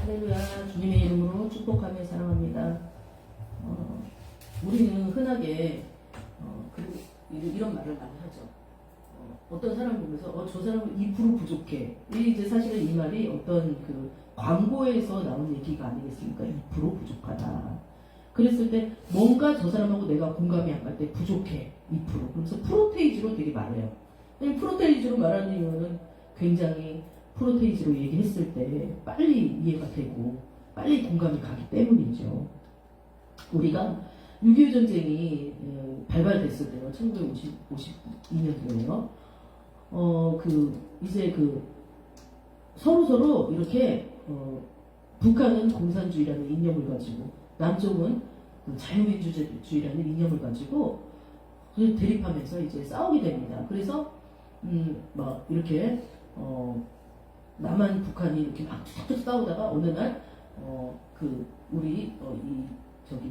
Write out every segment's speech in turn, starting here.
할렐루야. 주님의 이름으로 축복하며 사랑합니다. 우리는 흔하게 이런 말을 많이 하죠. 어떤 사람 보면서 저 사람은 2% 부족해. 이제 사실은 이 말이 어떤 그 광고에서 나온 얘기가 아니겠습니까? 2% 부족하다. 그랬을 때 뭔가 저 사람하고 내가 공감이 안 갈 때 부족해. 2%. 그래서 프로테이지로 되게 말해요. 프로테이지로 말하는 이유는 굉장히 프로테이지로 얘기했을 때 빨리 이해가 되고 빨리 공감이 가기 때문이죠. 우리가 6.25 전쟁이 발발됐을 때요. 1952년도에요. 이제 서로 이렇게 북한은 공산주의라는 이념을 가지고 남쪽은 자유민주주의라는 이념을 가지고 대립하면서 이제 싸우게 됩니다. 그래서 막 이렇게 남한 북한이 이렇게 막 툭툭 싸우다가 어느 날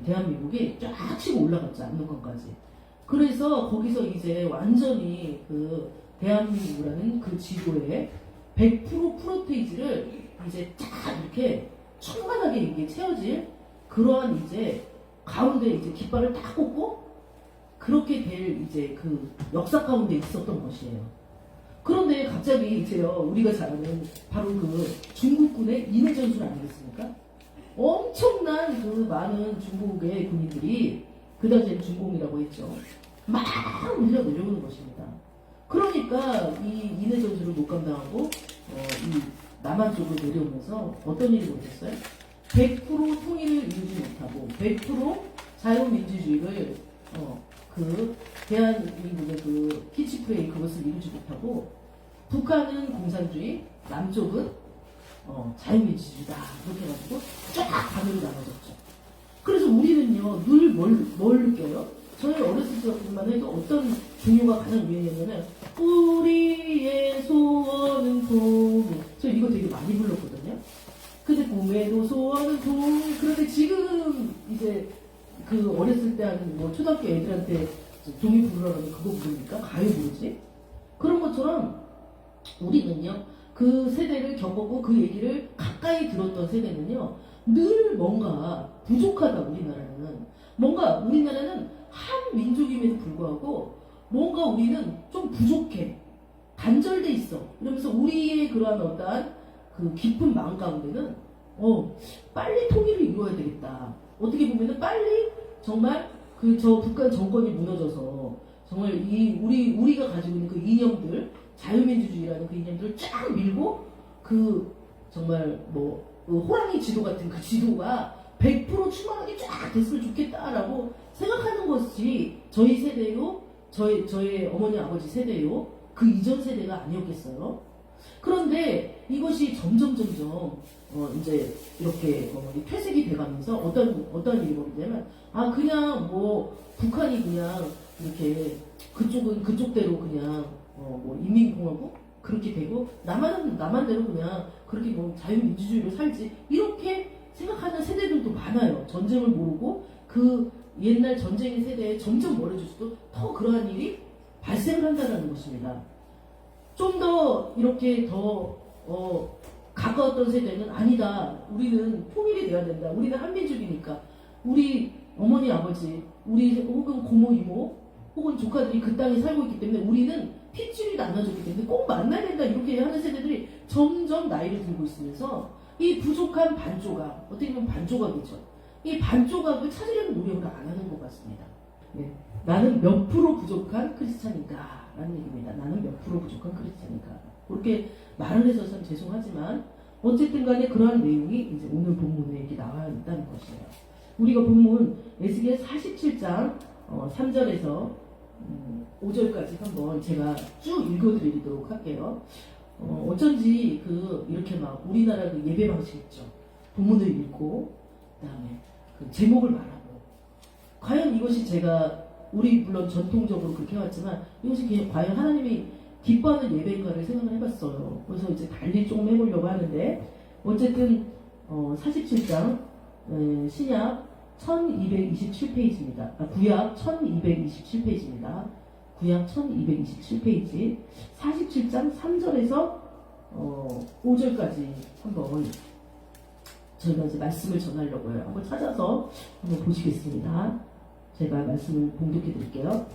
대한민국이 쫙 치고 올라갔지 않는 것까지. 그래서 거기서 이제 완전히 대한민국이라는 그 지도에 100% 프로테이지를 이제 쫙 이렇게 충만하게 이게 채워질 그러한 이제 가운데 이제 깃발을 딱 꽂고 그렇게 될 이제 그 역사 가운데 있었던 것이에요. 그런데 갑자기 이제요, 우리가 잘 아는 바로 중국군의 인해 전술 아니겠습니까? 엄청난 많은 중국의 군인들이 그 당시엔 중공이라고 했죠. 막 밀려 내려오는 것입니다. 그러니까 이 인해 전술을 못 감당하고 이 남한 쪽으로 내려오면서 어떤 일이 벌어졌어요? 100% 통일을 이루지 못하고 100% 자유민주주의를 대한민국의 키치프레이 그것을 이루지 못하고 북한은 공산주의, 남쪽은 자유민주주의다 이렇게 해가지고 쫙 반으로 나눠졌죠. 그래서 우리는요 늘 뭘 느껴요? 저희 어렸을 때만 해도 어떤 종교가 가장 유행했냐면 우리의 소원은 동. 저 이거 되게 많이 불렀거든요. 근데 꿈에도 소원은 동. 그런데 지금 이제 어렸을 때 하는 초등학교 애들한테 종이 부르라면 그거 부르니까 가요 부르지? 그런 것처럼 우리는요 그 세대를 겪었고 그 얘기를 가까이 들었던 세대는요 늘 뭔가 부족하다. 우리나라는 한 민족임에도 불구하고 뭔가 우리는 좀 부족해. 단절돼 있어. 이러면서 우리의 그러한 어떠한 깊은 마음 가운데는 빨리 통일을 이루어야 되겠다. 어떻게 보면은 빨리 정말 저 북한 정권이 무너져서 정말 우리가 가지고 있는 그 이념들, 자유민주주의라는 그 이념들을 쫙 밀고 정말 호랑이 지도 같은 그 지도가 100% 충만하게 쫙 됐으면 좋겠다라고 생각하는 것이 저희 세대요, 저의 어머니 아버지 세대요, 그 이전 세대가 아니었겠어요. 그런데 이것이 점점 이제 이렇게 퇴색이 돼가면서 어떤 일이 벌어지냐면 그냥 북한이 그냥 이렇게 그쪽은 그쪽대로 그냥 인민공화국 그렇게 되고 남한대로 그냥 그렇게 자유민주주의로 살지 이렇게 생각하는 세대들도 많아요. 전쟁을 모르고 그 옛날 전쟁의 세대에 점점 멀어질수록 더 그러한 일이 발생을 한다는 것입니다. 좀 더 이렇게 더 가까웠던 세대는 아니다. 우리는 통일이 돼야 된다. 우리는 한민족이니까 우리 어머니 아버지 우리 혹은 고모 이모 혹은 조카들이 그 땅에 살고 있기 때문에 우리는 핏줄이 나눠졌기 때문에 꼭 만나야 된다. 이렇게 하는 세대들이 점점 나이를 들고 있으면서 이 부족한 반조각, 어떻게 보면 반조각이죠. 이 반조각을 찾으려는 노력을 안 하는 것 같습니다. 네. 나는 몇 프로 부족한 크리스찬인가? 라는 얘기입니다. 나는 몇 프로 부족한 크리스찬인가? 그렇게 말을 해서 참 죄송하지만 어쨌든 간에 그러한 내용이 이제 오늘 본문에 이렇게 나와 있다는 것이에요. 우리가 본문 에스겔 47장 3절에서 5절까지 한번 제가 쭉 읽어드리도록 할게요. 어쩐지 이렇게 막 우리나라 예배 방식 있죠. 본문을 읽고 그다음에 제목을 말하고 과연 이것이 우리 물론 전통적으로 그렇게 해왔지만 이것이 과연 하나님이 기뻐하는 예배인가를 생각을 해봤어요. 그래서 이제 달리 조금 해보려고 하는데 어쨌든 47장 신약 1227페이지입니다. 구약 1227페이지입니다. 구약 1227페이지 47장 3절에서 5절까지 한번 저희가 이제 말씀을 전하려고요. 한번 찾아서 한번 보시겠습니다. 제가 말씀을 봉독해 드릴게요.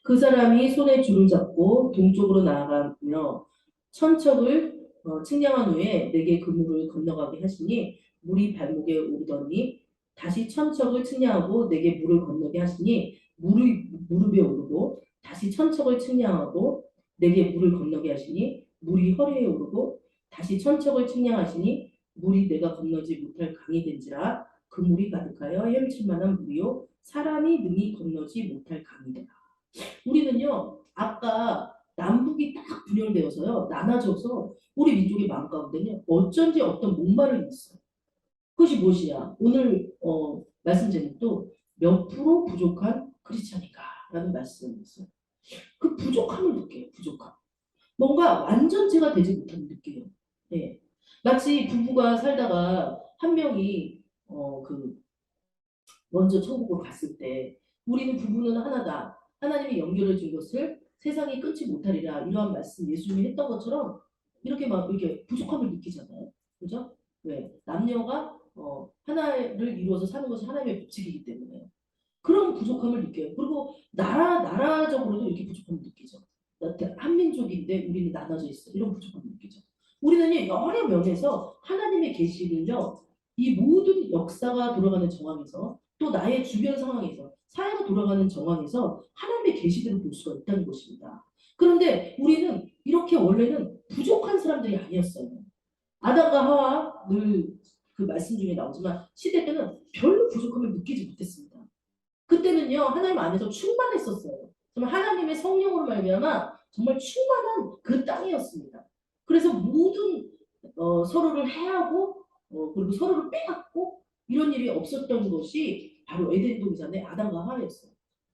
그 사람이 손에 줄을 잡고 동쪽으로 나아가며 천척을 측량한 후에 내게 그 물을 건너가게 하시니 물이 발목에 오르더니 다시 천척을 측량하고 내게 물을 건너게 하시니 물이 무릎에 오르고 다시 천척을 측량하고 내게 물을 건너게 하시니 물이 허리에 오르고 다시 천척을 측량하시니 물이 내가 건너지 못할 강이 된지라 그 물이 가득하여 헤엄칠 만한 물이요 사람이 능히 건너지 못할 강이더라. 우리는요 아까 남북이 딱 분열되어서요 나눠져서 우리 민족의 마음 가운데는 어쩐지 어떤 목마름이 있어요. 그것이 무엇이냐? 오늘 말씀 제목도 몇 프로 부족한 크리스찬인가 라는 말씀이었어요. 그 부족함을 느껴요. 부족함. 뭔가 완전체가 되지 못하는 느낌이에요. 네. 마치 부부가 살다가 한 명이 그 먼저 천국으로 갔을 때 우리는 부부는 하나다. 하나님이 연결해 준 것을 세상이 끊지 못하리라. 이러한 말씀 예수님이 했던 것처럼 이렇게 막 이렇게 부족함을 느끼잖아요. 그죠? 왜? 남녀가 하나를 이루어서 사는 것이 하나님의 법칙이기 때문에 그런 부족함을 느껴요. 그리고 나라적으로도 이렇게 부족함을 느끼죠. 한민족인데 우리는 나눠져 있어. 이런 부족함을 느끼죠. 우리는 여러 면에서 하나님의 계시를요. 이 모든 역사가 돌아가는 정황에서 또 나의 주변 상황에서 사회가 돌아가는 정황에서 하나님의 계시들을 볼 수가 있다는 것입니다. 그런데 우리는 이렇게 원래는 부족한 사람들이 아니었어요. 아담과 하와 늘 그 말씀 중에 나오지만 시대 때는 별로 부족함을 느끼지 못했습니다. 그때는요 하나님 안에서 충만했었어요. 정말 하나님의 성령으로 말미암아 정말 충만한 그 땅이었습니다. 그래서 모든 서로를 해하고 그리고 서로를 빼앗고 이런 일이 없었던 것이 바로 에덴 동산의 아담과 하와였어요.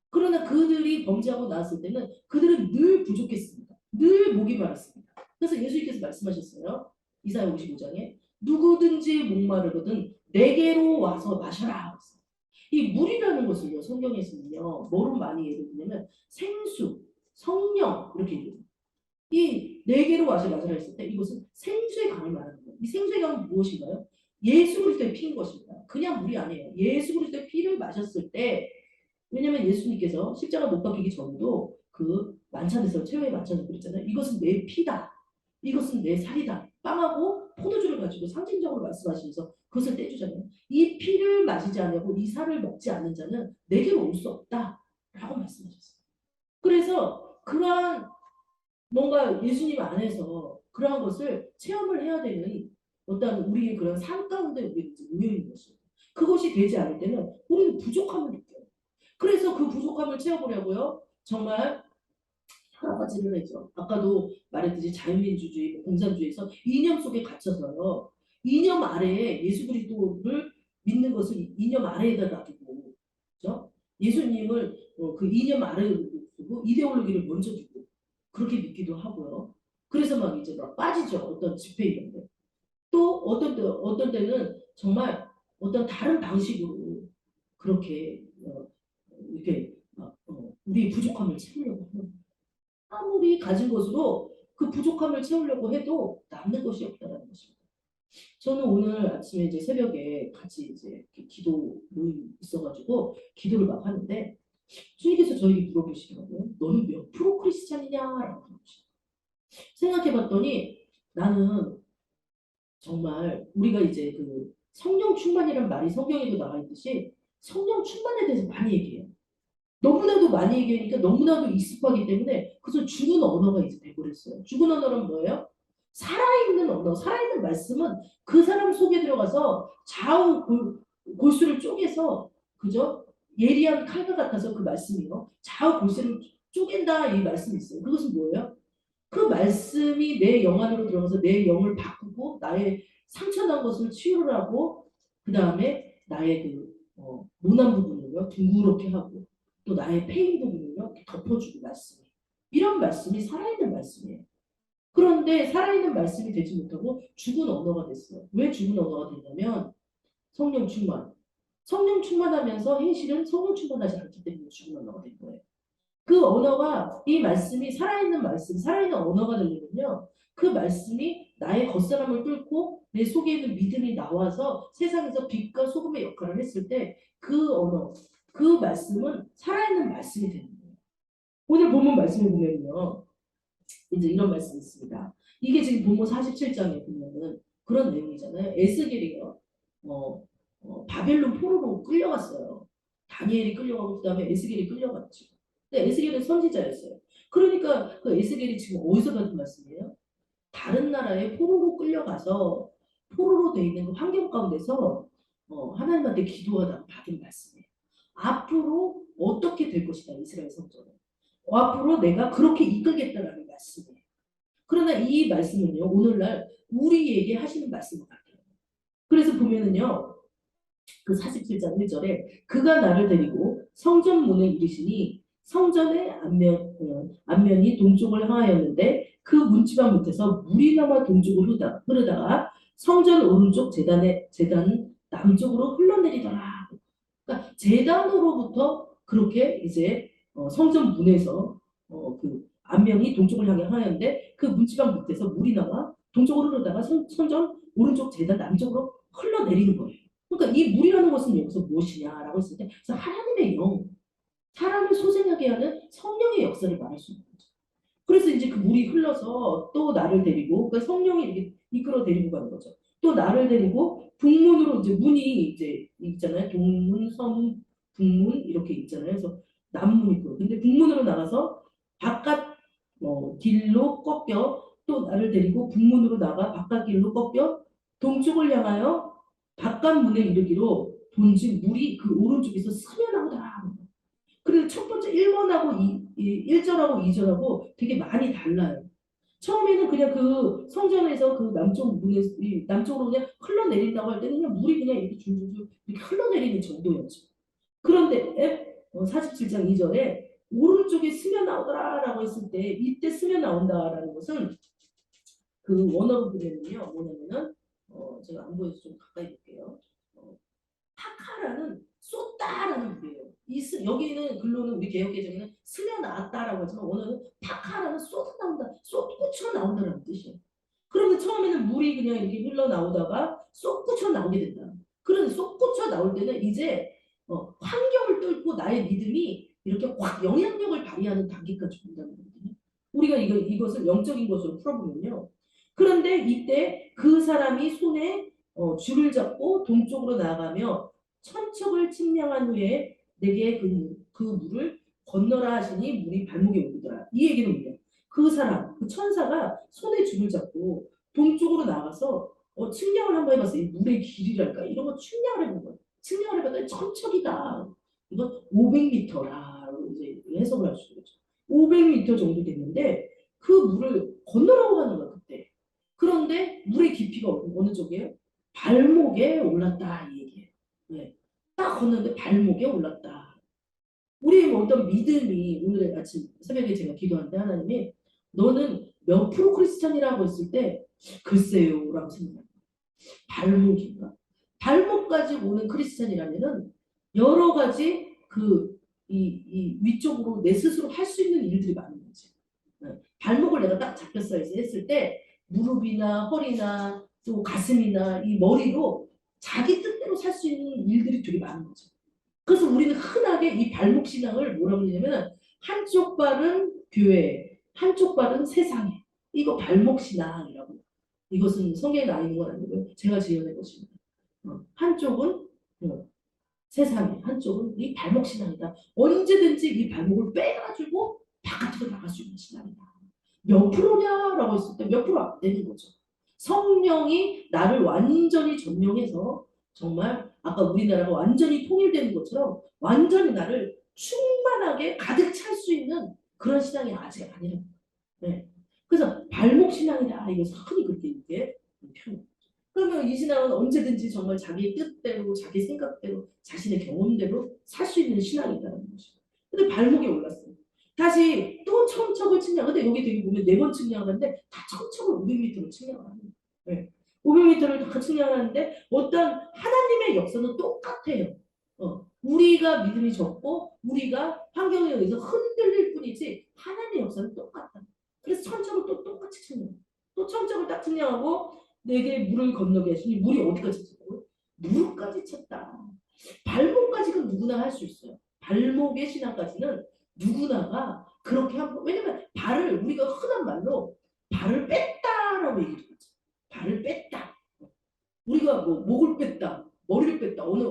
그러나 그들이 범죄하고 나왔을 때는 그들은 늘 부족했습니다. 늘 목이 마랐습니다. 그래서 예수님께서 말씀하셨어요. 이사야 55장에 누구든지 목마르거든 내게로 와서 마셔라. 이 물이라는 것을요 성경에서는요 뭐로 많이 예를 들냐면 생수, 성령 이렇게 얘기해요. 이 네 개로 와서 마셔라 했을 때 이것은 생수의 강을 말하는 거예요. 이 생수의 강은 무엇인가요? 예수 그리스도의 피인 것입니다. 그냥 물이 아니에요. 예수 그리스도의 피를 마셨을 때 왜냐면 예수님께서 십자가 못 박히기 전에도 그 만찬에서 최후의 만찬을 그랬잖아요. 이것은 내 피다. 이것은 내 살이다. 빵하고 포도주를 가지고 상징적으로 말씀하시면서 그것을 떼주잖아요. 이 피를 마시지 않고 이 살을 먹지 않는 자는 내게로 올 수 없다. 라고 말씀하셨어요. 그래서 그러한 뭔가 예수님 안에서 그러한 것을 체험을 해야 되는 어떤 우리의 그런 삶 가운데 우리는 놓여 있는 것입니다. 그것이 되지 않을 때는 우리는 부족함을 느껴요. 그래서 그 부족함을 채워보려고요. 정말 여러 가지를 했죠. 아까도 말했듯이 자유민주주의, 공산주의에서 이념 속에 갇혀서요. 이념 아래에 예수 그리스도를 믿는 것을 이념 아래에다 놔두고, 그죠? 예수님을 그 이념 아래에 두고 이데올로기를 먼저 두고 그렇게 믿기도 하고요. 그래서 막 이제 막 빠지죠. 어떤 집회 이런데. 또 어떤 때는 정말 어떤 다른 방식으로 그렇게 이렇게 우리의 부족함을 채우려고 하는 아무리 가진 것으로 그 부족함을 채우려고 해도 남는 것이 없다는 것입니다. 저는 오늘 아침에 이제 새벽에 같이 이제 기도 모임 있어가지고 기도를 막 하는데 주님께서 저에게 물어보시더라고요. 너는 몇 프로 크리스찬이냐라고 물어보시더라고요. 생각해봤더니 나는 정말 우리가 이제 그 성령 충만이란 말이 성경에도 나와 있듯이 성령 충만에 대해서 많이 얘기해요. 너무나도 많이 얘기하니까 너무나도 익숙하기 때문에 그래서 죽은 언어가 이제 돼버렸어요. 죽은 언어는 뭐예요? 살아있는 언어, 살아있는 말씀은 그 사람 속에 들어가서 좌우 골수를 쪼개서 그죠? 예리한 칼과 같아서 그 말씀이요. 좌우 골수를 쪼갠다 이 말씀이 있어요. 그것은 뭐예요? 그 말씀이 내 영 안으로 들어가서 내 영을 바꾸고 나의 상처난 것을 치유를 하고 그 다음에 나의 그 모난 부분을요 둥그렇게 하고 또 나의 페인 부분을요 이렇게 덮어주고 말씀이 이런 말씀이 살아있는 말씀이에요. 그런데 살아있는 말씀이 되지 못하고 죽은 언어가 됐어요. 왜 죽은 언어가 됐냐면 성령 충만. 성령 충만하면서 행실은 성령 충만하지 않기 때문에 죽은 언어가 된 거예요. 그 언어가 이 말씀이 살아있는 말씀, 살아있는 언어가 되려면요. 그 말씀이 나의 겉사람을 뚫고 내 속에 있는 믿음이 나와서 세상에서 빛과 소금의 역할을 했을 때 그 언어, 그 말씀은 살아있는 말씀이 되는 거예요. 오늘 본문 말씀을 보면요. 이제 이런 말씀이 있습니다. 이게 지금 본문 47장에 보면은 그런 내용이잖아요. 에스겔이요. 바벨론 포로로 끌려갔어요. 다니엘이 끌려가고 그다음에 에스겔이 끌려갔죠. 근데 에스겔은 선지자였어요. 그러니까 그 에스겔이 지금 어디서 받은 말씀이에요? 다른 나라에 포로로 끌려가서 포로로 돼 있는 그 환경 가운데서 하나님한테 기도하다가 받은 말씀이에요. 앞으로 어떻게 될 것이다 이스라엘 성전은. 앞으로 내가 그렇게 이끌겠다라는 말씀이에요. 그러나 이 말씀은요 오늘날 우리에게 하시는 말씀 같아요. 그래서 보면은요 그 47장 1절에 그가 나를 데리고 성전 문에 이르시니 성전의 앞면이 동쪽을 향하였는데 그 문지방 밑에서 물이 남아 동쪽으로 흐르다가 성전 오른쪽 재단 남쪽으로 흘러내리더라. 그러니까 재단으로부터 그렇게 이제 성전 문에서 그 앞면이 동쪽을 향해 하였는데 그 문지방 밑에서 물이 나와 동쪽으로 흐르다가 성전 오른쪽 재단 남쪽으로 흘러내리는 거예요. 그러니까 이 물이라는 것은 여기서 무엇이냐라고 했을 때 그래서 하나님의 영, 사람을 소생하게 하는 성령의 역사를 말할 수 있는 거죠. 그래서 이제 그 물이 흘러서 또 나를 데리고 그러니까 성령이 이렇게 이끌어 데리고 가는 거죠. 또 나를 데리고 북문으로 이제 문이 이제 있잖아요. 동문, 서문, 북문 이렇게 있잖아요. 그래서 남문 있고 근데 북문으로 나가서 바깥 길로 꺾여 또 나를 데리고 북문으로 나가 바깥 길로 꺾여 동쪽을 향하여 바깥 문에 이르기로 본즉 물이 그 오른쪽에서 스며나오더라. 그래서 첫 번째 1번하고 1절하고 2절하고 되게 많이 달라요. 처음에는 그냥 그 성전에서 그 남쪽 문에 남쪽으로 그냥 흘러내린다고 할 때는 그냥 물이 그냥 이렇게 줄줄줄 이렇게 흘러내리는 정도였죠. 그런데 47장 2절에 오른쪽에 스며 나오더라라고 했을 때 이때 스며 나온다라는 것은 그 원어로 보면요 뭐냐면은 제가 안 보여서 좀 가까이 볼게요. 파카라는 쏟다라는 뜻이에요. 여기는 글로는 우리 개혁개정에는 스며 나왔다라고 하지만 원어는 파카라는 쏟아 나온다, 쏟구쳐 나온다라는 뜻이에요. 그러면 처음에는 물이 그냥 이렇게 흘러 나오다가 쏟구쳐 나오게 된다. 그런데 쏟구쳐 나올 때는 이제 환경을 뚫고 나의 믿음이 이렇게 확 영향력을 발휘하는 단계까지 온다는 거거든요. 우리가 이것을 영적인 것으로 풀어보면요. 그런데 이때 그 사람이 손에 줄을 잡고 동쪽으로 나아가며 천척을 침략한 후에 내게 그 물을 건너라 하시니 물이 발목에 오르더라. 이 얘기는 뭐예요? 그 사람, 그 천사가 손에 줄을 잡고 동쪽으로 나가서 측량을 한번 해봤어요. 이 물의 길이랄까 이런 거 측량을 해본 거예요. 측량을 해봤더니 천척이다. 이건 500m라고 이제 해석을 할 수 있죠. 500m 정도 됐는데 그 물을 건너라고 하는 거예요 그때. 그런데 물의 깊이가 어느 쪽이에요? 발목에 올랐다 이 얘기예요. 네. 딱 걷는데 발목에 올랐다. 우리의 어떤 믿음이 오늘 아침 새벽에 제가 기도하는데 하나님이 너는 몇 프로 크리스찬이라고 했을 때 글쎄요라고 생각합니다. 발목인가? 발목까지 오는 크리스찬이라면은 여러 가지 이 위쪽으로 내 스스로 할 수 있는 일들이 많은 거지. 네. 발목을 내가 딱 잡혔어 했을 때 무릎이나 허리나 또 가슴이나 이 머리로 자기 뜻대로 살 수 있는 일들이 되게 많은 거죠. 그래서 우리는 흔하게 이 발목 신앙을 뭐라고 하냐면 한쪽 발은 교회, 한쪽 발은 세상에. 이거 발목 신앙이라고. 이것은 성경에 나와 있는 건 아니고요. 제가 지어낸 것입니다. 한쪽은 세상에, 한쪽은 이 발목 신앙이다. 언제든지 이 발목을 빼가지고 바깥으로 나갈 수 있는 신앙이다. 몇 프로냐라고 했을 때 몇 프로 안 되는 거죠. 성령이 나를 완전히 점령해서 정말 아까 우리나라가 완전히 통일되는 것처럼 완전히 나를 충만하게 가득 찰 수 있는 그런 신앙이 아직 아니라고. 네. 그래서 발목 신앙이다. 이거 흔히 그렇게 이렇게 표현. 그러면 이 신앙은 언제든지 정말 자기 뜻대로, 자기 생각대로, 자신의 경험대로 살 수 있는 신앙이다라는 것이죠. 근데 발목에 올랐어요. 다시 또 천척을 측량. 근데 여기 되게 보면 4번 측량하는데 다 천척을 500m로 측량을 합니다. 네. 500m를 다 측량하는데 어떤 하나님의 역사는 똑같아요. 우리가 믿음이 적고 우리가 환경에 의해서 흔들릴 뿐이지 하나님의 역사는 똑같다. 그래서 천척을 또 똑같이 측량. 또 천적을 딱 측량하고 내게 물을 건너게 하시니 물이 어디까지 찼다고요? 무릎까지 찼다. 발목까지는 누구나 할 수 있어요. 발목의 신앙까지는 누구나가 그렇게 하고 왜냐면 발을 우리가 흔한 말로 발을 뺐다라고 얘기를 하죠. 발을 뺐다. 우리가 뭐 목을 뺐다, 머리를 뺐다 어느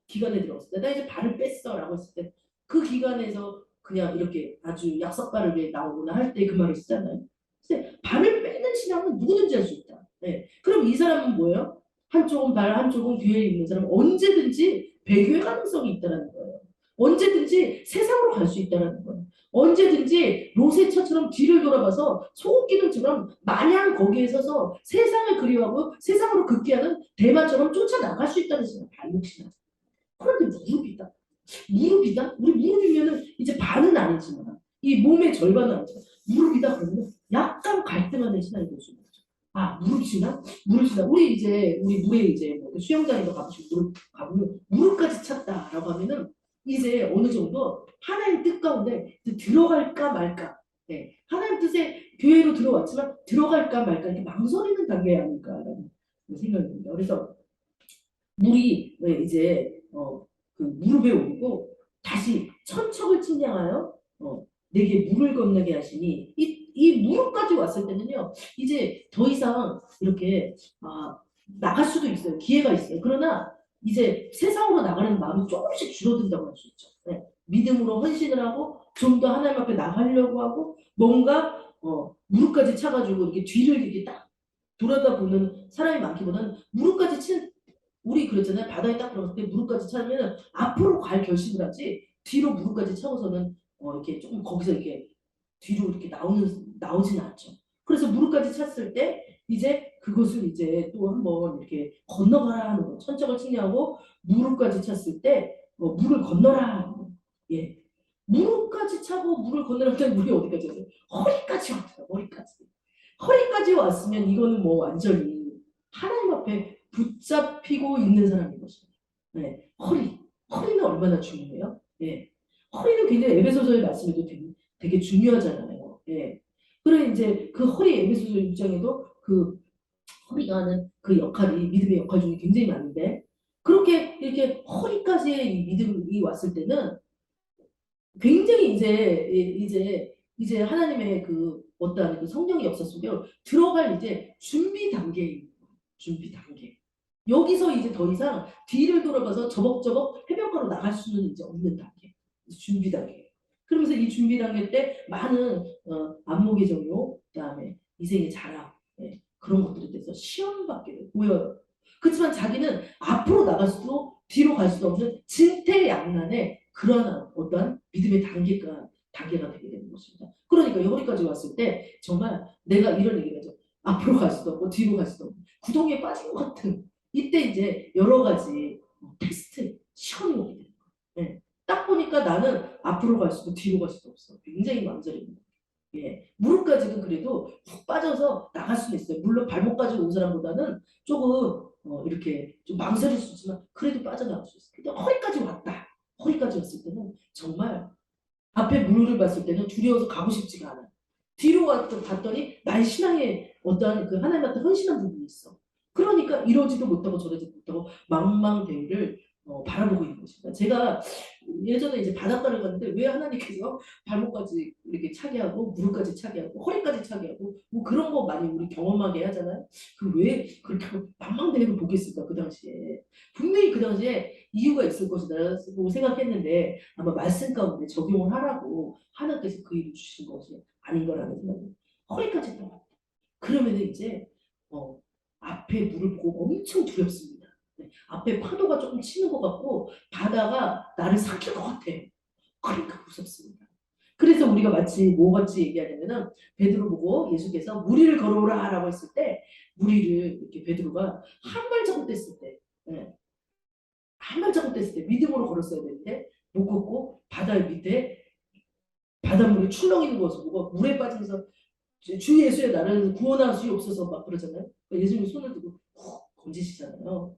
기간에 들어갔을 때 나 이제 발을 뺐어라고 했을 때 그 기간에서 그냥 이렇게 아주 약삭빠르게 나오거나 할 때 그 말을 쓰잖아요. 근데 발을 빼는 신앙은 누구든지 할 수 있다. 네. 그럼 이 사람은 뭐예요? 한쪽은 발, 한쪽은 교회에 있는 사람은 언제든지 배교의 가능성이 있다는 거예요. 언제든지 세상으로 갈 수 있다는 거예요. 언제든지 로세처처럼 뒤를 돌아봐서 소금기둥처럼 마냥 거기에 서서 세상을 그리워하고 세상으로 급기야는 대마처럼 쫓아나갈 수 있다는 신앙, 발목신앙. 그런데 무릎이다. 무릎이다? 우리 무릎이면은 이제 반은 아니지만 이 몸의 절반은 아니지만 무릎이다 그러면 약간 갈등하는 신앙이 될 수 있는 거죠. 아 무릎이나 무릎이나 우리 물에 이제 뭐 수영장에도 가보시고 무릎 가보면 무릎까지 찼다라고 하면은 이제 어느 정도 하나님 뜻 가운데 들어갈까 말까. 네. 하나님 뜻에 교회로 들어왔지만 들어갈까 말까 이렇게 망설이는 단계 아닐까라는 생각이 듭니다. 그래서 물이 이제 그 무릎에 오르고 다시 천척을 측량하여 내게 물을 건너게 하시니 이 무릎까지 왔을 때는요 이제 더 이상 이렇게 나갈 수도 있어요. 기회가 있어요. 그러나 이제 세상으로 나가는 마음이 조금씩 줄어든다고 할 수 있죠. 네. 믿음으로 헌신을 하고 좀 더 하나님 앞에 나가려고 하고 뭔가 무릎까지 차가지고 이렇게 뒤를 이렇게 딱 돌아다 보는 사람이 많기보다는 무릎까지 친 우리 그랬잖아요. 바다에 딱 들어갔을 때 무릎까지 차면 앞으로 갈 결심을 하지 뒤로 무릎까지 차고서는 이렇게 조금 거기서 이렇게 뒤로 이렇게 나오지는 않죠. 그래서 무릎까지 찼을 때 이제 그것을 이제 또 한번 이렇게 건너가라 하는 거. 천적을 측량하고 무릎까지 찼을 때 물을 건너라 하는 거. 예. 무릎까지 차고 물을 건너라 때 물이 어디까지 왔어요? 허리까지 왔어요. 허리까지 왔으면 이거는 뭐 완전히 하나님 앞에 붙잡히고 있는 사람인 것입니다. 네. 허리는 얼마나 중요해요? 예. 허리는 굉장히 에베소서의 말씀에도 되게 중요하잖아요. 예. 그래 이제 그 허리 에베소서 입장에도 그 허리가 하는 그 역할이 믿음의 역할 중에 굉장히 많은데 그렇게 이렇게 허리까지의 이 믿음이 왔을 때는 굉장히 이제 하나님의 그 어떠한 그 성령의 역사 속에 들어갈 이제 준비 단계입니다. 준비 단계. 여기서 이제 더 이상 뒤를 돌아봐서 저벅저벅 해변가로 나갈 수는 이제 없는 단계. 준비 단계. 그러면서 이 준비 단계 때 많은 안목의 정욕, 그다음에 이생의 자랑, 그런 것들에 대해서 시험받게 보여요. 그렇지만 자기는 앞으로 나갈 수도 뒤로 갈 수도 없는 진퇴양난의 그러한 어떤 믿음의 단계가 되게 되는 것입니다. 그러니까 여기까지 왔을 때 정말 내가 이런 얘기를 하죠. 앞으로 갈 수도 없고 뒤로 갈 수도 없고 구덩이에 빠진 것 같은 이때 이제 여러 가지 테스트, 시험이 오게 되는 거예요. 네. 딱 보니까 나는 앞으로 갈 수도 뒤로 갈 수도 없어. 굉장히 망설입니다. 예. 무릎까지는 그래도 푹 빠져서 나갈 수는 있어요. 물론 발목까지 온 사람보다는 조금 이렇게 좀 망설일 수 있지만 그래도 빠져나갈 수 있어요. 근데 허리까지 왔다. 허리까지 왔을 때는 정말 앞에 물을 봤을 때는 두려워서 가고 싶지가 않아요. 뒤로 봤더니 나의 신앙에 어떠한 그 하나님한테 헌신한 부분이 있어. 그러니까 이러지도 못하고 저러지도 못하고 망망대해를 바라보고 있는 것입니다. 제가 예전에 이제 바닷가를 갔는데 왜 하나님께서 발목까지 이렇게 차게 하고 무릎까지 차게 하고 허리까지 차게 하고 뭐 그런 거 많이 우리 경험하게 하잖아요. 그 왜 그렇게 망망대해를 보겠을까 그 당시에. 분명히 그 당시에 이유가 있을 것이다라고 생각했는데 아마 말씀 가운데 적용을 하라고 하나님께서 그 일을 주신 것이 아닌 거라는 생각이 허리까지 또 그러면 이제 앞에 물을 보고 엄청 두렵습니다. 네, 앞에 파도가 조금 치는 것 같고 바다가 나를 삼킬 것 같아. 그러니까 무섭습니다. 그래서 우리가 마치 뭐같이 얘기하냐면은 베드로 보고 예수께서 무리를 걸어오라 라고 했을 때 무리를 이렇게 베드로가 한 발자국 뗐을 때 네, 한 발자국 뗐을 때 믿음으로 걸었어야 되는데 못 걷고 바다 밑에 바닷물이 출렁이는 것을 보고 물에 빠지면서 주 예수의 나를 구원할 수 없어서 막 그러잖아요. 그러니까 예수님이 손을 들고 훅 건지시잖아요.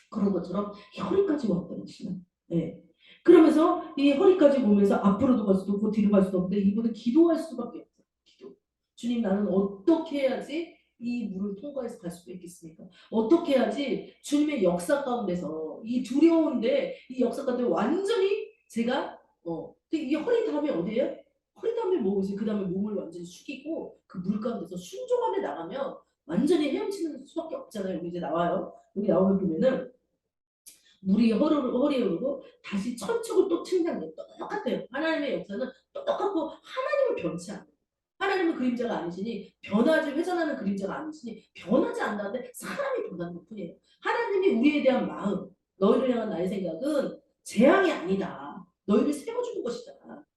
그런 것처럼 허리까지 왔다는 신앙. 네. 그러면서 이 허리까지 보면서 앞으로도 갈 수도 없고 뒤로 갈 수도 없는데 이분은 기도할 수밖에 없어요. 기도. 주님, 나는 어떻게 해야지 이 물을 통과해서 갈 수가 있겠습니까? 어떻게 해야지 주님의 역사 가운데서 이 두려운데 이 역사 가운데 완전히 제가 이 허리 다음에 어디예요? 허리 다음에 뭐지? 그 다음에 몸을 완전히 숙이고 그 물 가운데서 순종하며 나가면 완전히 헤엄치는 수밖에 없잖아요. 여기 이제 나와요. 여기 나오면 보면은 물이 허리에 오르고 다시 천축을 또 측량해요. 똑같아요. 하나님의 역사는 똑같고 하나님은 변치 않아요. 하나님은 그림자가 아니시니 변하지 회전하는 그림자가 아니시니 변하지 않는데 사람이 변하는 것뿐이에요. 하나님이 우리에 대한 마음, 너희를 향한 나의 생각은 재앙이 아니다. 너희를 세워주는 것이다.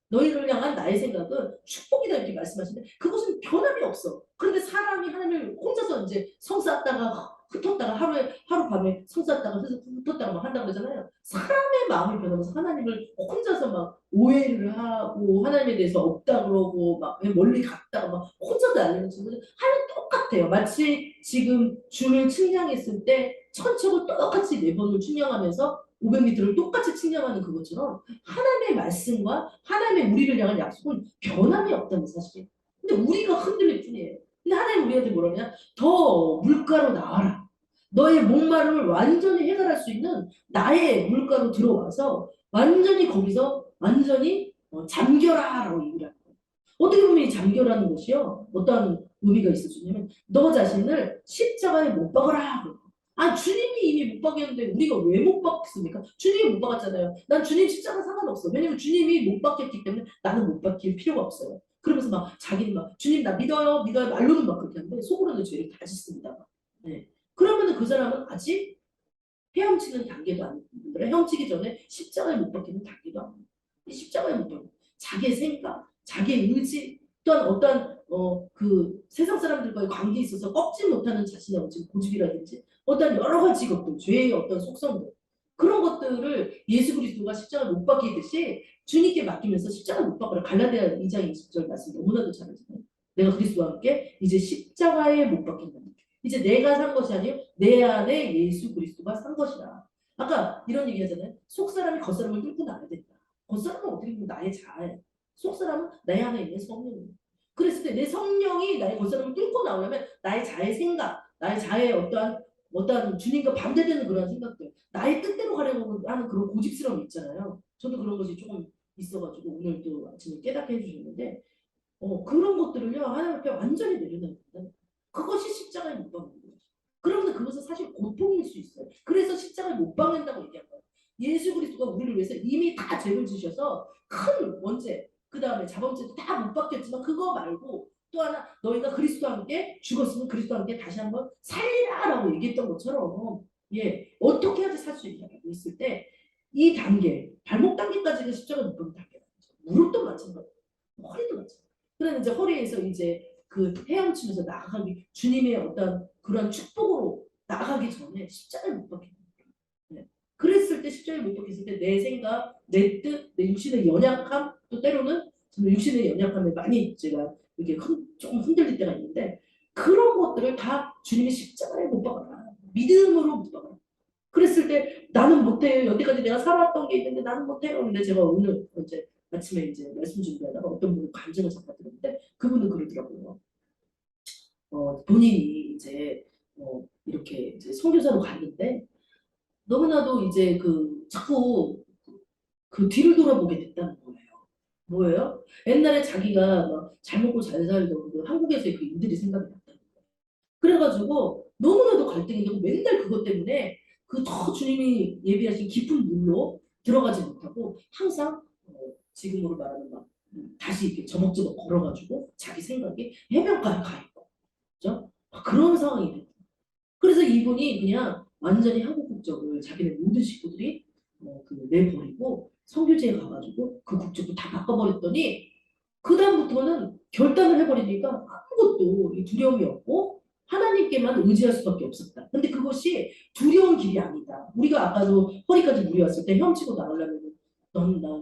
너희를 향한 나의 생각은 축복이다 이렇게 말씀하시는데 그것은 변함이 없어. 그런데 사람이 하나님을 혼자서 이제 성 쌓다가 흩었다가 하룻밤에 성 쌓다가 흩었다가 막 한다고 그러잖아요. 사람의 마음이 변하면서 하나님을 혼자서 막 오해를 하고 하나님에 대해서 없다 그러고 막 멀리 갔다가 막 혼자 달리는 친구들 하나님 똑같아요. 마치 지금 주를 측량했을 때 천척을 똑같이 4번을 측량하면서 500m를 똑같이 측량하는 그것처럼 하나님의 말씀과 하나님의 우리를 향한 약속은 변함이 없다는 사실이에요. 근데 우리가 흔들릴 뿐이에요. 근데 하나님 우리한테 뭐라냐? 더 물가로 나와라. 너의 목마름을 완전히 해결할 수 있는 나의 물가로 들어와서 완전히 거기서 완전히 잠겨라라고 얘기를 하는 거예요. 어떻게 보면 이 잠겨라는 것이요. 어떤 의미가 있어주냐면 너 자신을 십자가에 못 박아라. 아 주님이 이미 못 박였는데 우리가 왜 못 박습니까? 주님이 못 박았잖아요. 난 주님 십자가 상관없어. 왜냐면 주님이 못 박혔기 때문에 나는 못 박힐 필요가 없어요. 그러면서 막 자기는 막 주님 나 믿어요 믿어요 말로는 막 그렇게 하는데 속으로는 죄를 다 짓습니다. 네. 그러면은 그 사람은 아직 헤엄치는 단계도 아니고 헤엄치기 전에 십자가에 못 박히는 단계도 아니고 십자가에 못 박히는 자기의 생각, 자기의 의지 또한 어떤 그 세상 사람들과의 관계에 있어서 꺾지 못하는 자신의 어떤 고집이라든지 어떤 여러 가지 것들, 죄의 어떤 속성들 그런 것들을 예수 그리스도가 십자가에 못 박히듯이 주님께 맡기면서 십자가에 못 박으라. 갈라디아 2장 20절 말씀 너무나도 잘 아시잖아요. 내가 그리스도와 함께 이제 십자가에 못 박힌다. 이제 내가 산 것이 아니요 내 안에 예수 그리스도가 산 것이라. 아까 이런 얘기 하잖아요. 속사람이 겉사람을 뚫고 나가야 된다. 겉사람은 어떻게 보면 나의 자아예요. 속사람은 내 안에 있는 성령이에요. 그랬을 때 내 성령이 나의 겉사람을 뚫고 나오려면 나의 자의 생각, 나의 자의 어떠한 주님과 반대되는 그런 생각들, 나의 뜻대로 가려고 하는 그런 고집스러움이 있잖아요. 저도 그런 것이 조금 있어가지고 오늘 또 아침에 깨닫게 해주셨는데 그런 것들을요 하나님께 완전히 내려놓는 거예요. 그것이 십자가에 못 박는 거예요. 그러면 그것은 사실 고통일 수 있어요. 그래서 십자가에 못 박는다고 얘기한 거예요. 예수 그리스도가 우리를 위해서 이미 다 죄를 지셔서 큰 원죄, 그 다음에 자범죄도 다 못 박혔지만 그거 말고 또 하나 너희가 그리스도와 함께 죽었으면 그리스도와 함께 다시 한번 살리라라고 얘기했던 것처럼 어떻게 해야지 살 수 있냐고 했을 때 이 단계, 발목 단계까지가 십자가에 못 박는 단계라는 거죠. 무릎도 마찬가지고 허리도 마찬가지고 그래서 이제 허리에서 이제 그 헤엄치면서 나아가기 주님의 어떤 그런 축복으로 나아가기 전에 십자가에 못 박히는 거예요. 네. 그랬을 때 십자가에 못 박혔을 때 내 생각, 내 뜻, 내 육신의 연약함 또 때로는 저는 육신의 연약함에 많이 제가 이렇게 조금 흔들릴 때가 있는데 그런 것들을 다 주님의 십자가에 못 박아라. 믿음으로 못 박아라. 그랬을 때 나는 못해요. 여태까지 내가 살아왔던 게 있는데 나는 못해요. 근데 제가 오늘 이제 아침에 이제 말씀 준비하다가 어떤 분이 감정을 잠깐 들었는데 그분은 그러더라고요. 본인이 이제 이렇게 이제 선교사로 갔는데 너무나도 이제 자꾸 그 뒤를 돌아보게 됐다는 거예요. 뭐예요? 옛날에 자기가 막 잘 먹고 잘 살던 그 한국에서의 그 일들이 생각이 났다는 거예요. 그래가지고 너무나도 갈등이 되고 맨날 그것 때문에 그 더 주님이 예비하신 깊은 물로 들어가지 못하고 항상 지금으로 말하면 막 다시 이렇게 저벅저벅 걸어가지고 자기 생각이 해변가에 가 있고 그죠? 그런 상황이 됐어요. 그래서 이분이 그냥 완전히 한국 국적을 자기네 모든 식구들이 내버리고 선교지에 가가지고 그 국적도 다 바꿔버렸더니 그 다음부터는 결단을 해버리니까 아무것도 두려움이 없고 하나님께만 의지할 수밖에 없었다. 근데 그것이 두려운 길이 아니다. 우리가 아까도 허리까지 물이 왔을 때 헤엄치고 나가려면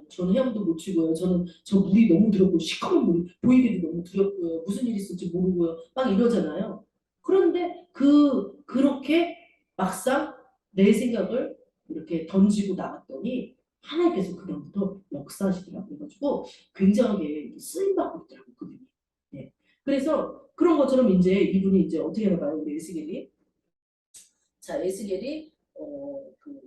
저는 헤엄도 못 치고요. 저는 저 물이 너무 두렵고 시커먼 물이 보이기도 너무 두렵고요. 무슨 일이 있을지 모르고요. 막 이러잖아요. 그런데 그렇게 막상 내 생각을 이렇게 던지고 나갔더니 하나님께서 그다음부터 역사하시더라고요. 그래가지고 굉장하게 쓰임받고 있더라고요. 그분이. 네. 그래서 그런 것처럼 이제 이분이 이제 어떻게 해나가요? 우리 에스겔이. 자, 에스겔이 그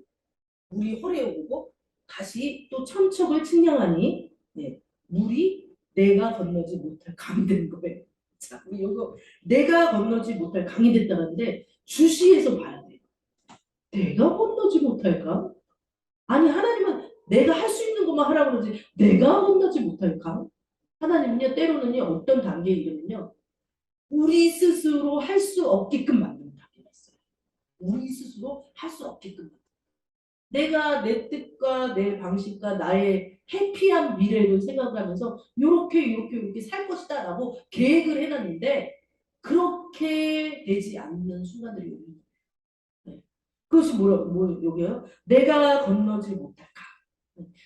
물이 허리에 오르고 다시 또 천척을 측량하니 네, 물이 내가 건너지 못할 강이 된 거예요. 자, 우리 이거 내가 건너지 못할 강이 됐다는데 주시에서 봐야 돼요. 내가 건너지 못할까? 아니 하나님은 내가 할 수 있는 것만 하라고 그러지 내가 건너지 못할까? 하나님은요 때로는요 어떤 단계에 이르면요 우리 스스로 할 수 없게끔 만드는 단계가 있어요. 우리 스스로 할 수 없게끔. 내가 내 뜻과 내 방식과 나의 해피한 미래를 생각하면서 요렇게 살 것이다 라고 계획을 해놨는데 그렇게 되지 않는 순간들이 오는 거예요. 네. 그것이 여기요? 내가 건너지 못할까?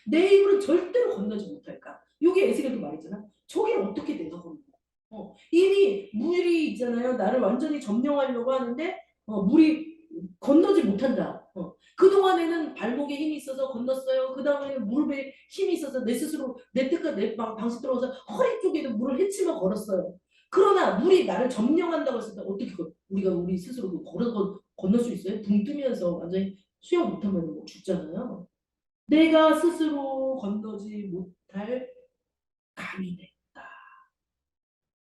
내 입으로 절대로 건너지 못할까? 요게 에스겔도 말했잖아. 저기를 어떻게 내가 건너? 이미 물이 있잖아요. 나를 완전히 점령하려고 하는데 물이 건너지 못한다. 그동안에는 발목에 힘이 있어서 건넜어요. 그 다음에는 무릎에 힘이 있어서 내 스스로 내 뜻과 내 방식 들어가서 허리 쪽에도 물을 헤치며 걸었어요. 그러나 물이 나를 점령한다고 했을 때 어떻게 우리가 우리 스스로 건널 수 있어요? 붕 뜨면서 완전히 수영 못하면 뭐 죽잖아요. 내가 스스로 건너지 못할 감이 됐다.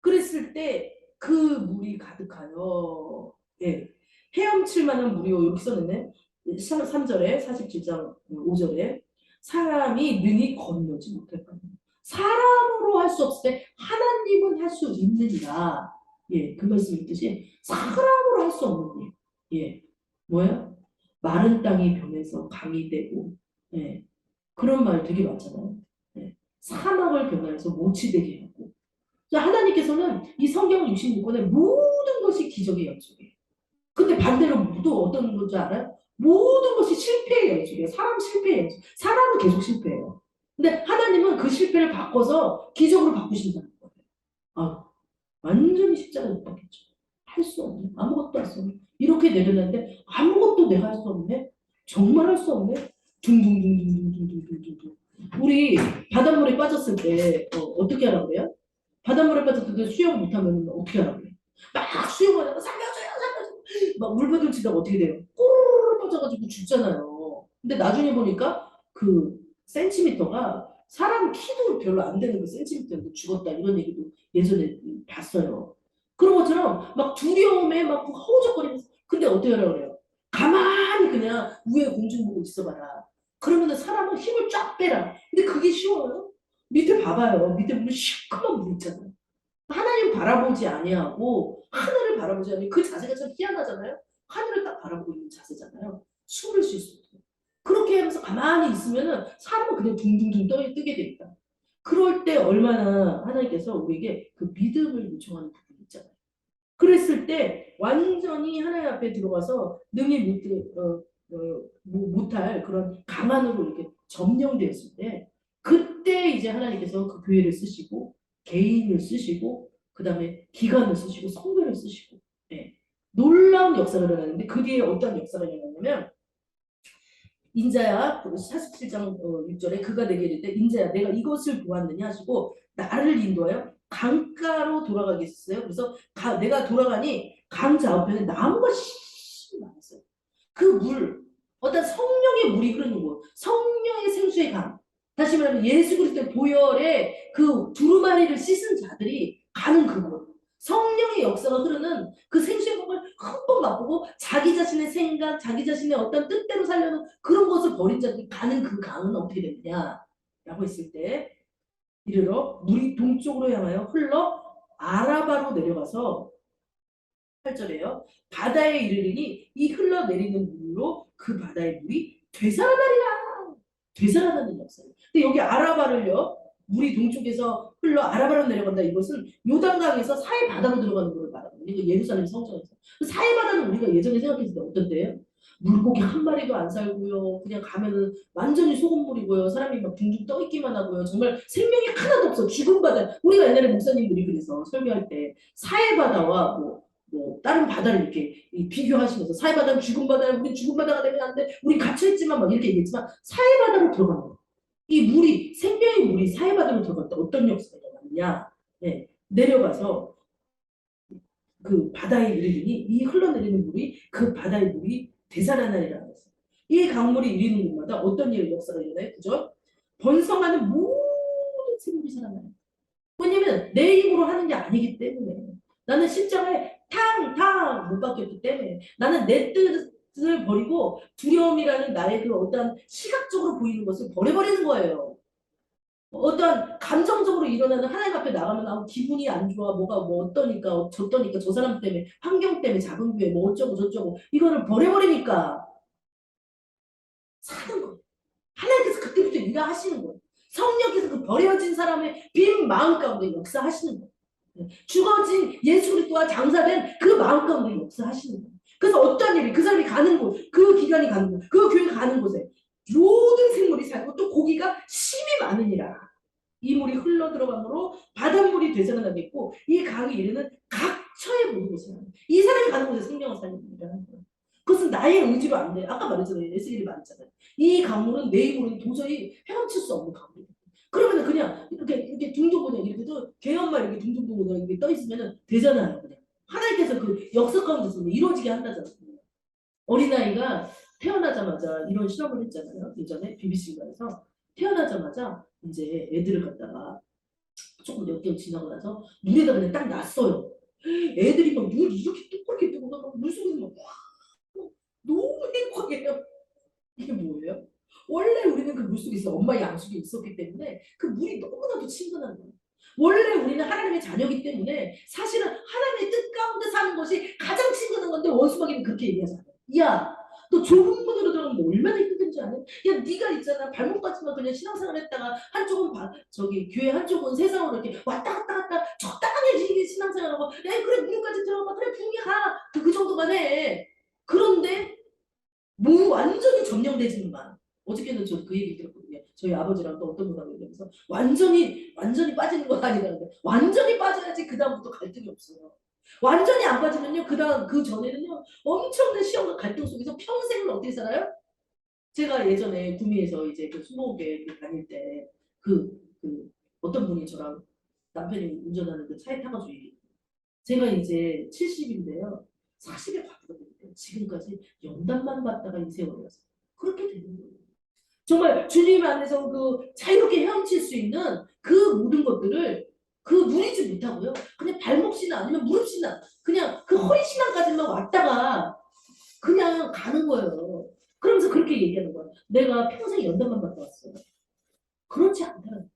그랬을 때 그 물이 가득하여 예. 헤엄칠 만한 물이요. 여기 써냈네. 3절에 47장 5절에 사람이 능히 건너지 못할 겁니다. 사람으로 할 수 없을 때 하나님은 할 수 있느니라. 예, 그 말씀 있듯이 사람으로 할 수 없는 일. 예, 뭐야? 마른 땅이 변해서 강이 되고, 예, 그런 말 되게 많잖아요. 예, 사막을 변화해서 못이 되게 하고. 하나님께서는 이 성경 66권의 모든 것이 기적의 연속이에요. 근데 반대로 또 어떤 건지 알아요? 모든 것이 실패의 연속이에요. 사람 실패의 연속. 사람은 계속 실패해요. 근데 하나님은 그 실패를 바꿔서 기적으로 바꾸신다는 거예요. 아, 완전히 십자가에 못 박혔죠. 할 수 없네. 아무것도 할 수 없네. 이렇게 내려놨는데 아무것도 내가 할 수 없네. 정말 할 수 없네. 둥둥둥둥둥둥둥둥둥. 우리 바닷물에 빠졌을 때 어떻게 하라고 그래요? 바닷물에 빠졌을 때 수영 못하면 어떻게 하라고 그래요? 막 수영하다가 살려줘요, 살려줘요. 막 물받을 치다가 어떻게 돼요? 꼬르르 빠져가지고 죽잖아요. 근데 나중에 보니까 그 센티미터가 사람 키도 별로 안 되는 그 센티미터인데 죽었다 이런 얘기도 예전에 봤어요. 그런 것처럼 막 두려움에 막 허우적거리면서 근데 어떻게 하라고 그래요? 가만히 그냥 위에 공중 보고 있어봐라. 그러면은 사람은 힘을 쫙 빼라. 근데 그게 쉬워요? 밑에 봐봐요. 밑에 보면 시커먼 물 있잖아요. 하나님 바라보지 아니하고 하늘을 바라보지 아니하고 그 자세가 참 희한하잖아요. 하늘을 딱 바라보고 있는 자세잖아요. 숨을 쉴 수 있어요. 그렇게 하면서 가만히 있으면은 사람은 그냥 둥둥둥 뜨게 돼 있다. 그럴 때 얼마나 하나님께서 우리에게 그 믿음을 요청하는 부분이 있잖아요. 그랬을 때 완전히 하나님 앞에 들어가서 능히 못할 그런 강한으로 이렇게 점령되었을 때 그때 이제 하나님께서 그 교회를 쓰시고 개인을 쓰시고 그 다음에 기관을 쓰시고 성도를 쓰시고 네. 놀라운 역사가 일어나는데 그 뒤에 어떤 역사가 일어나냐면 인자야 47장 6절에 그가 내게 이르되 인자야 내가 이것을 보았느냐 하시고 나를 인도하여 강가로 돌아가게 했어요. 그래서 내가 돌아가니 강 좌우편에 나무가 심히 많았어요. 그 물, 어떤 성령의 물이 흐르는 곳, 성령의 생수의 강. 다시 말하면 예수 그리스도의 보혈에 그 두루마리를 씻은 자들이 가는 그곳. 성령의 역사가 흐르는 그 생수의 강을 흠뻑 맛보고 자기 자신의 생각, 자기 자신의 어떤 뜻대로 살려는 그런 것을 버린 자들이 가는 그 강은 어떻게 되느냐라고 했을 때 이르러 물이 동쪽으로 향하여 흘러 아라바로 내려가서 8절에요. 바다에 이르리니 이 흘러내리는 물로 그 바다의 물이 되살아나리라. 되살아나는 역사예요. 근데 여기 아라바를요. 물이 동쪽에서 흘러 아라바로 내려간다. 이것은 요단강에서 사해 바다로 들어가는 걸 말하거든요. 이거 예루살렘 성전에서. 사해 바다는 우리가 예전에 생각했을 때 어떤데요? 물고기 한 마리도 안 살고요. 그냥 가면은 완전히 소금물이고요. 사람이 막 둥둥 떠 있기만 하고요. 정말 생명이 하나도 없어. 죽은 바다. 우리가 옛날에 목사님들이 그래서 설교할 때 사해 바다와 뭐 다른 바다를 이렇게 비교하시면서 사해 바다는 죽은 바다야. 우리 죽은 바다가 되면 안 돼. 우리 갇혀있지만 막 이렇게 얘기했지만 사해 바다로 들어가는 거예요. 이 물이 생명의 물이 사해 바다로 들어갈 때 어떤 역사가 일어나느냐. 네, 내려가서 그 바다에 이르더니 이 흘러내리는 물이 그 바다의 물이 되살아나리라 했어요. 이 강물이 이르는 곳마다 어떤 일 역사가 일어나요? 그죠? 번성하는 모든 생물이 살아나요. 왜냐면 내 힘으로 하는 게 아니기 때문에 나는 십자가에 탕탕 못 박혔기 때문에 나는 내 뜻을 버리고 두려움이라는 나의 그 어떤 시각적으로 보이는 것을 버려버리는 거예요. 어떤 감정적으로 일어나는 하나님 앞에 나가면 기분이 안 좋아 뭐가 뭐 어떠니까 저떠니까 저 사람 때문에 환경 때문에 작은 교회 뭐 어쩌고 저쩌고 이거를 버려버리니까 사는 거예요. 하나님께서 그때부터 일하시는 거예요. 성령께서 그 버려진 사람의 빈 마음 가운데 역사하시는 거예요. 죽어진 예수 그리스도와 장사된 그 마음 가운데 역사하시는 거예요. 그래서 어떤 일이 그 사람이 가는 곳, 그 기간이 가는 곳, 그 교회가 가는 곳에 모든 생물이 살고 또 고기가 심이 많으니라. 이 물이 흘러 들어가므로 바닷물이 되살아나겠고 이 강이 이르는 각처의 모든 곳에 이 사람이 가는 곳에 생명을 살리는 거예요. 그것은 나의 의지로 안 돼. 아까 말했잖아요. 에스겔이 말했잖아요. 이 강물은 내 힘으로는 도저히 헤엄칠 수 없는 강물이에요. 그러면 그냥 이렇게 둥둥 그냥 이렇게도 개엄마 이렇게 둥둥둥 그냥 이렇게 떠 있으면 되잖아요. 그냥 하나님께서 그 역사 가운데서 이루어지게 한다잖아요. 어린아이가 태어나자마자 이런 실험을 했잖아요. 예전에 BBC가에서 태어나자마자 이제 애들을 갖다가 조금 몇 개월 지나고 나서 물에다 그냥 딱 놨어요. 애들이 막 물 이렇게 뚜껑게 뜨고 막 물속에서 막 너무 행복해요. 이게 뭐예요? 원래 우리는 그 물속에 엄마의 양속에 있었기 때문에 그 물이 너무나도 친근한 거예요. 원래 우리는 하나님의 자녀이기 때문에 사실은 하나님의 뜻 가운데 사는 것이 가장 친근한 건데 원수마귀는 그렇게 얘기하잖아요. 야, 너 좁은 문으로 들어가면 얼마나 힘든지 아냐? 야, 네가 있잖아. 발목까지만 그냥 신앙생활 했다가 한쪽은 저기 교회 한쪽은 세상으로 이렇게 왔다 갔다 갔다 적당히 신앙생활하고 야, 그래 무릎까지 들어가. 그래 부흥이 가. 그 정도만 해. 그런데 완전히 점령되지는 마. 어저께는 저 그 얘기 들었거든요. 저희 아버지랑 또 어떤 분하고 얘기하면서 완전히 빠지는 건 아니라는데 완전히 빠져야지 그 다음부터 갈등이 없어요. 완전히 안 빠지면요 그다음 그 전에는요 엄청난 시험과 갈등 속에서 평생을 어떻게 살아요? 제가 예전에 구미에서 이제 그 수목에 다닐 때 그 어떤 분이 저랑 남편이 운전하는 그 차에 타가지고 제가 이제 70인데요. 40에 바꾸거든요. 지금까지 연단만 받다가 이 세월이 왔어요. 그렇게 되는 거예요. 정말 주님 안에서 그 자유롭게 헤엄칠 수 있는 그 모든 것들을 그 누리지 못하고요. 그냥 발목 신앙 아니면 무릎 신앙 그냥 그 허리 신앙까지만 왔다가 그냥 가는 거예요. 그러면서 그렇게 얘기하는 거예요. 내가 평생 연단만 받고 왔어요. 그렇지 않다는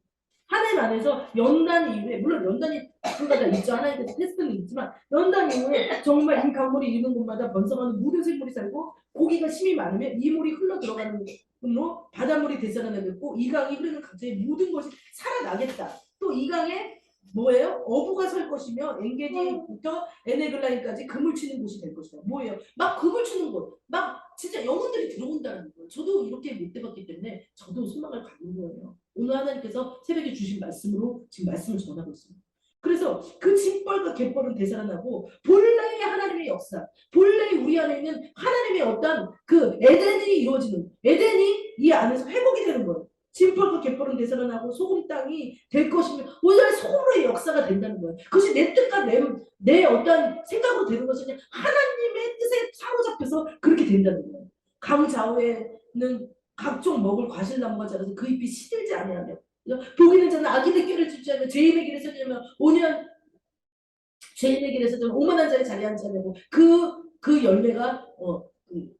하나님 안에서 연단 이후에 물론 연단이 가끔가다 있죠. 하나님께서 테스트는 있지만 연단 이후에 정말 이 강물이 있는 곳마다 번성하는 모든 생물이 살고 고기가 심이 많으면 이 물이 흘러 들어가는 곳으로 바닷물이 되살아나겠고 이 강이 흐르는 각자의 모든 것이 살아나겠다. 또 이 강에 뭐예요? 어부가 설 것이며 엔게디부터 에네글라인까지 그물 치는 곳이 될 것이다. 뭐예요? 막 그물 치는 곳, 막 진짜 영혼들이 들어온다는 거예요. 저도 이렇게 못 해봤기 때문에 저도 소망을 갖는 거예요. 오늘 하나님께서 새벽에 주신 말씀으로 지금 말씀을 전하고 있습니다. 그래서 그 징벌과 갯벌은 되살아나고 본래의 하나님의 역사, 본래의 우리 안에 있는 하나님의 어떤 그 에덴이 이루어지는 에덴이 이 안에서 회복이 되는 거예요. 징벌과 갯벌은 되살아나고 소금 땅이 될 것이며 오늘 소금의 역사가 된다는 거예요. 그것이 내 뜻과 내 어떤 생각으로 되는 것이 아니라 하나님의 뜻에 사로잡혀서 그렇게 된다는 거예요. 강 좌우에는 각종 먹을 과실나무가 자라서 그 잎이 시들지 아니하며 보기는 저는 아기들 꾀를 주지 않으며 죄인의 길에 서지면 5년 죄인의 길에 서지면 오만한 자의 자리에 앉지 않냐고 그 열매가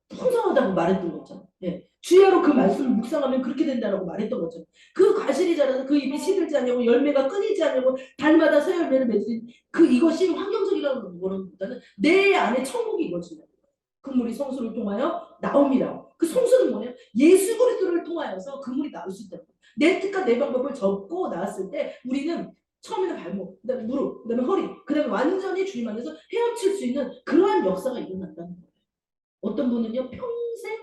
풍성하다고 말했던 거죠. 예. 주야로 그 말씀을 묵상하면 그렇게 된다라고 말했던 거죠. 그 과실이 자라서 그 잎이 시들지 않냐고 열매가 끊이지 않냐고 달마다 새 열매를 맺으니 이것이 환경적이라는 거보다는 내 안에 천국이 이루어진다. 그물이 성수를 통하여 나옵니다. 그 성수는 뭐냐? 예수 그리스도를 통하여서 그물이 나올 수 있다. 내 뜻과 내 방법을 접고 나왔을 때 우리는 처음에는 발목, 그다음에 무릎, 그다음에 허리, 그다음에 완전히 주님 안에서 헤엄칠 수 있는 그러한 역사가 일어난다는 거예요. 어떤 분은요 평생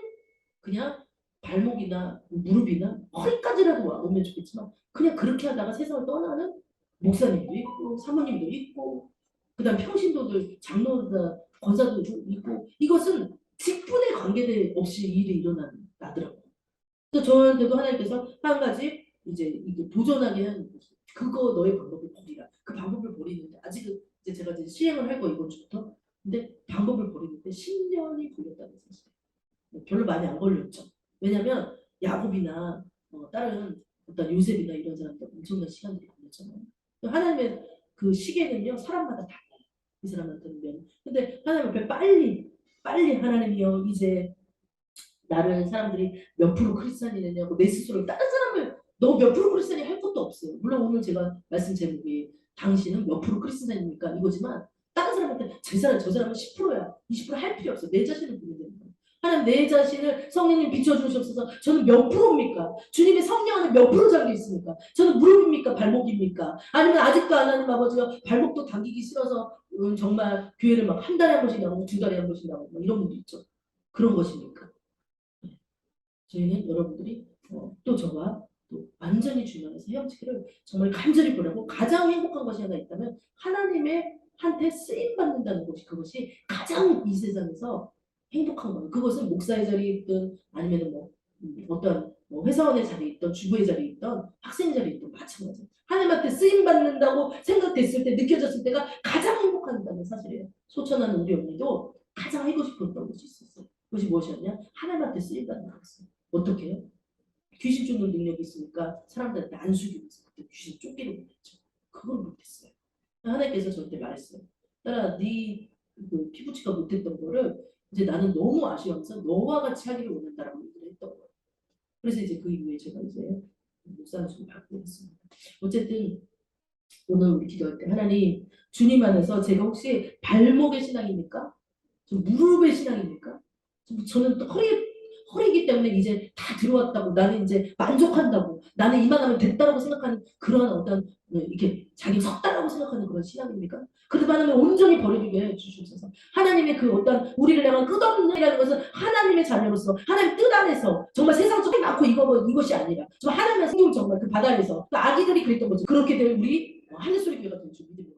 그냥 발목이나 무릎이나 허리까지라도 오면 좋겠지만 그냥 그렇게 하다가 세상을 떠나는 목사님도 있고 사모님도 있고 그다음 평신도들 장로다 권사도 있고 이것은 직분에 관계돼 없이 일이 일어나더라고요. 그래서 저한테도 하나님께서 한 가지 이제 이게 도전하게 하는 거죠. 그거 너의 방법을 버리라. 그 방법을 버리는데 아직은 이제 제가 이제 시행을 할 거 이번 주부터. 근데 방법을 버리는데 10년이 걸렸다는 사실. 별로 많이 안 걸렸죠. 왜냐면 야곱이나 다른 어떤 요셉이나 이런 사람들 엄청난 시간들이 걸렸잖아요. 하나님의 그 시계는요 사람마다 달라요. 이 사람한테는. 근데 하나님 앞에 빨리 하나님이요 이제 나를 사람들이 몇 프로 크리스찬이냐고 내 스스로 다른 사람을 너 몇 프로 크리스찬이 할 것도 없어요. 물론 오늘 제가 말씀 제목이 당신은 몇 프로 크리스찬입니까 이거지만 다른 사람한테 저 사람은 10%야 20%할 필요 없어. 내 자신을 보면 되는 거야. 하나님 내 자신을 성령님 비춰주시옵소서. 저는 몇 프로입니까? 주님의 성령 안에 몇 프로 잠겨 있습니까? 저는 무릎입니까? 발목입니까? 아니면 아직도 하나님 아버지가 발목도 당기기 싫어서 정말 교회를 막 한 달에 한 번씩 나오고 두 달에 한 번씩 나오고 이런 분도 있죠. 그런 것입니까? 저희는 여러분들이 또 저와 또 완전히 주님에서 헤엄치기를 정말 간절히 보라고 가장 행복한 것이 하나 있다면 하나님의 한테 쓰임 받는다는 것이 그것이 가장 이 세상에서 행복한 거예요. 그것은 목사의 자리에 있든 아니면 어떤 회사원의 자리에 있던 주부의 자리에 있던 학생의 자리에 있던 마찬가지예요. 하나님한테 쓰임 받는다고 생각됐을 때 느껴졌을 때가 가장 행복한다는 사실이에요. 소천한 우리 언니도 가장 하고 싶었던 것이 있었어요. 그것이 무엇이었냐? 하나님한테 쓰임 받는 거였어요. 어떻게 해요? 귀신 쫓는 능력이 있으니까 사람들한테 안 숙이면서 그때 귀신 쫓기를 못했죠. 그걸 못했어요. 하나님께서 저한테 말했어요. 딸아, 그 피부치가 못했던 거를 이제 나는 너무 아쉬워서 너와 같이 하기를 원한다라고 얘기를 했던 거예요. 그래서 이제 그 이후에 제가 이제 목사를 좀 받게 됐습니다. 어쨌든 오늘 우리 기도할 때 하나님 주님 안에서 제가 혹시 발목의 신앙입니까? 좀 무릎의 신앙입니까? 저는 또 허리이기 때문에 이제 다 들어왔다고 나는 이제 만족한다고 나는 이만하면 됐다라고 생각하는 그런 어떤 이렇게 자기 섰다라고 생각하는 그런 신앙입니까? 그렇다면 온전히 버려주게 해주셔서 하나님의 그 어떤 우리를 향한 끝없는이라는 것은 하나님의 자녀로서 하나님 뜻 안에서 정말 세상 속에 많고 이것이 아니라 정말 하나님의 생명 정말 그 바다에서 또 아기들이 그랬던 거죠. 그렇게 될 우리 하늘소리 교회가 될 줄 믿으며